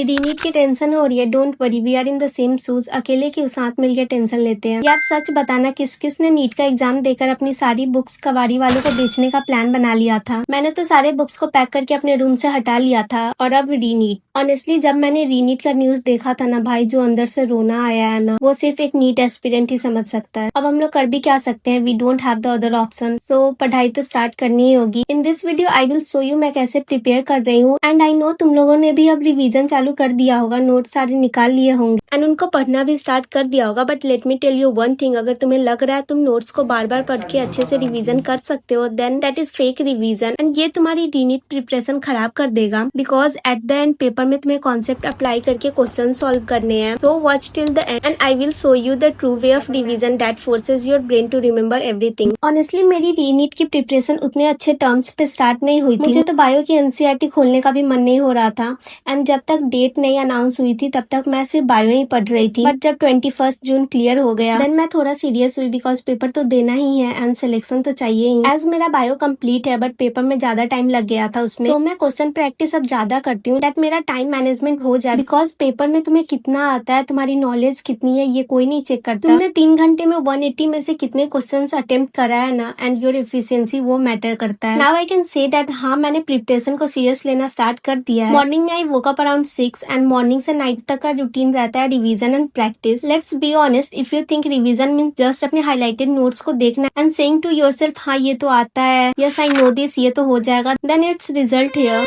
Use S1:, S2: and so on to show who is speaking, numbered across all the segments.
S1: रीनीट की टेंशन हो रही है। Don't worry, we are in the same shoes. अकेले क्यों, साथ मिलकर टेंशन लेते हैं। यार सच बताना, किस किस ने नीट का एग्जाम देकर अपनी सारी बुक्स कबाड़ी वालों को बेचने का प्लान बना लिया था। मैंने तो सारे बुक्स को पैक करके अपने रूम से हटा लिया था। और अब रीनीट। ऑनेस्टली जब मैंने रीनीट का न्यूज देखा था ना भाई, जो अंदर से रोना आया है ना, वो सिर्फ एक नीट एस्पिरेंट ही समझ सकता है। अब हम लोग कर भी क्या सकते हैं, we don't have the other option. So पढ़ाई तो स्टार्ट करनी ही होगी। In this video I will show you मैं कैसे प्रिपेयर कर रही हूँ। एंड आई नो तुम लोगों ने भी अब रिवीजन चालू कर दिया होगा, नोट सारे निकाल लिए होंगे एंड उनको पढ़ना भी स्टार्ट कर दिया होगा। But let me tell you one thing, अगर तुम्हें लग रहा है तुम नोट्स को बार बार पढ़ के अच्छे से रिवीजन कर सकते हो, then that is fake revision and ये तुम्हारी रीनीट प्रिपरेशन खराब कर देगा। Because at the end paper में तुम्हें कॉन्सेप्ट अप्लाई करके क्वेश्चन सॉल्व करने हैं। So watch till the end I will show you the true way of revision that forces your brain to remember everything. Honestly मेरी re NEET की preparation उतने अच्छे terms पे स्टार्ट नहीं हुई थी। मुझे तो बायो की एनसीईआरटी खोलने का भी मन नहीं हो रहा था एंड जब तक डेट नहीं अनाउंस हुई थी तब तक मैं सिर्फ बायो ही पढ़ रही थी। बट जब 21 जून क्लियर हो गया देन मैं थोड़ा सीरियस हुई, बिकॉज पेपर तो देना ही है एंड सिलेक्शन तो चाहिए ही। एज मेरा बायो कंप्लीट है बट पेपर में ज्यादा टाइम लग गया था उसमें, तो मैं क्वेश्चन प्रैक्टिस अब ज्यादा करती हूँ दैट मेरा टाइम मैनेजमेंट हो जाए। बिकॉज पेपर में तुम्हें कितना आता है, तुम्हारी नॉलेज कितनी है, ये कोई नहीं चेक करता। तुमने 3 घंटे में 180 में से कितने क्वेश्चन अटेम्प्ट करा है ना, एंड योर एफिशिएंसी, वो मैटर करता है। Now I can say that हाँ, मैंने प्रिपरेशन को सीरियस लेना स्टार्ट कर दिया है। मॉर्निंग में I woke up around 6 and morning से नाइट तक का रूटीन रहता है revision and practice. Let's be honest, if you think revision means just अपने हाईलाइटेड नोट्स को देखना एंड सेइंग टू योरसेल्फ हाँ ये तो आता है, यस आई नो दिस, ये तो हो जाएगा, then it's result here.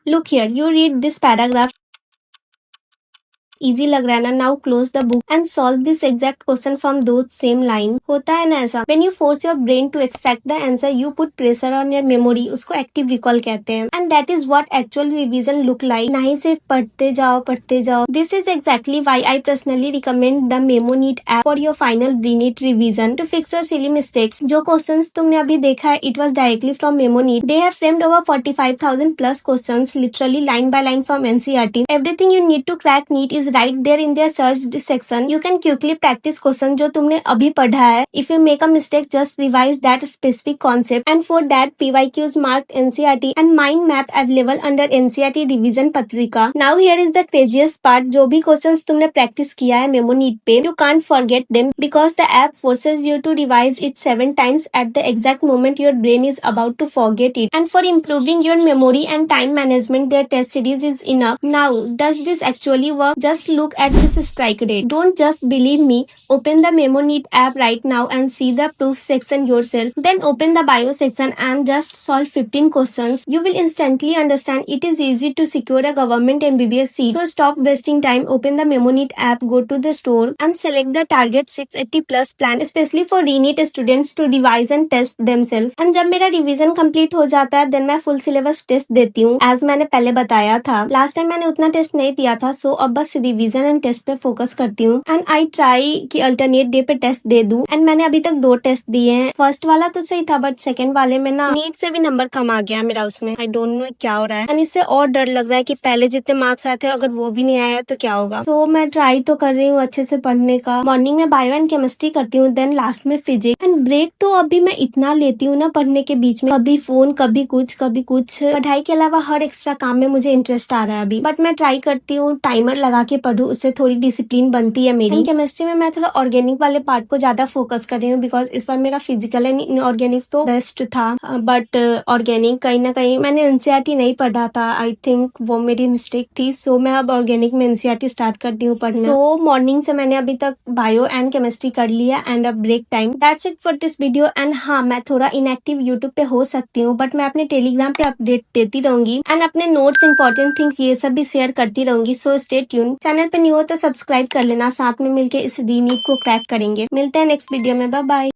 S1: Look here, you read this paragraph, easy लग रहा है ना, now close the book and solve this exact question from the same line. होता है ना ऐसा, when you force your brain to extract the answer you put pressure on your memory, उसको active recall कहते हैं and that is what actual revision look like. नहीं सिर्फ पढ़ते जाओ। This is exactly why I personally recommend the MemoNEET app for your final re NEET revision to fix your silly mistakes. जो questions तुमने अभी देखा है, it was directly from MemoNEET. They have framed over 45,000 plus questions literally line by line from NCERT. Everything you need to crack NEET is right there in their searched section. You can quickly practice question जो तुमने अभी पढ़ा है. If you make a mistake, just revise that specific concept. And for that, PYQs marked NCERT and mind map available under NCERT revision पत्रिका. Now here is the craziest part. जो भी questions तुमने practice किया है मेमोनीट पे, you can't forget them because the app forces you to revise it 7 times at the exact moment your brain is about to forget it. And for improving your memory and time management, their test series is enough. Now, does this actually work? Just look at this strike rate. Don't just believe me. Open the memoneat app right now and see the proof section yourself. Then open the bio section and just solve 15 questions. You will instantly understand it is easy to secure a government MBBS seat. So stop wasting time. Open the memoneat app, go to the store and select the target 680 plus plan, especially for reneat students to revise and test themselves. And जब मेरा revision complete हो जाता है then मैं full syllabus test देती हूँ, as मैंने पहले बताया था। लास्ट टाइम मैंने उतना टेस्ट नहीं दिया था, सो अब बस रिवीजन एंड टेस्ट पे फोकस करती हूँ एंड आई ट्राई कि अल्टरनेट डे पे टेस्ट दे दूं। एंड मैंने अभी तक 2 टेस्ट दिए हैं। फर्स्ट वाला तो सही था बट सेकंड वाले में ना नीट से भी नंबर कम आ गया मेरा उसमें। आई डोंट नो क्या हो रहा है एंड इससे और डर लग रहा है कि पहले जितने मार्क्स आए थे अगर वो भी नहीं आया तो क्या होगा। तो मैं ट्राई तो कर रही हूँ अच्छे से पढ़ने का। मॉर्निंग में बायो एंड केमिस्ट्री करती हूँ, देन लास्ट में फिजिक्स। एंड ब्रेक तो अभी मैं इतना लेती हूँ ना पढ़ने के बीच में, कभी फोन कभी कुछ कभी कुछ। पढ़ाई के अलावा हर एक्स्ट्रा काम में मुझे इंटरेस्ट आ रहा है अभी, बट मैं ट्राई करती हूँ टाइमर लगा के पढूं, उससे थोड़ी डिसिप्लिन बनती है मेरी। केमिस्ट्री में मैं थोड़ा ऑर्गेनिक वाले पार्ट को ज्यादा फोकस कर रही हूँ बिकॉज इस बार मेरा फिजिकल एंड इनऑर्गेनिक तो बेस्ट था, बट ऑर्गेनिक कहीं ना कहीं मैंने एनसीईआरटी नहीं पढ़ा था, आई थिंक वो मेरी मिस्टेक थी। सो मैं अब ऑर्गेनिक में एनसीईआरटी स्टार्ट करती हूँ पढ़ना। तो मॉर्निंग से मैंने अभी तक बायो एंड केमिस्ट्री कर लिया एंड अब break time. That's it for this video. And हाँ, मैं थोड़ा इनएक्टिव यूट्यूब पे हो सकती हूँ बट मैं अपने टेलीग्राम पे अपडेट देती रहूंगी एंड अपने नोट्स, इंपॉर्टेंट थिंग्स ये सब भी शेयर करती रहूंगी। So stay tune. चैनल पे न्यू हो तो सब्सक्राइब कर लेना, साथ में मिलके इस रीनीट को क्रैक करेंगे। मिलते हैं नेक्स्ट वीडियो में, बाय बाय।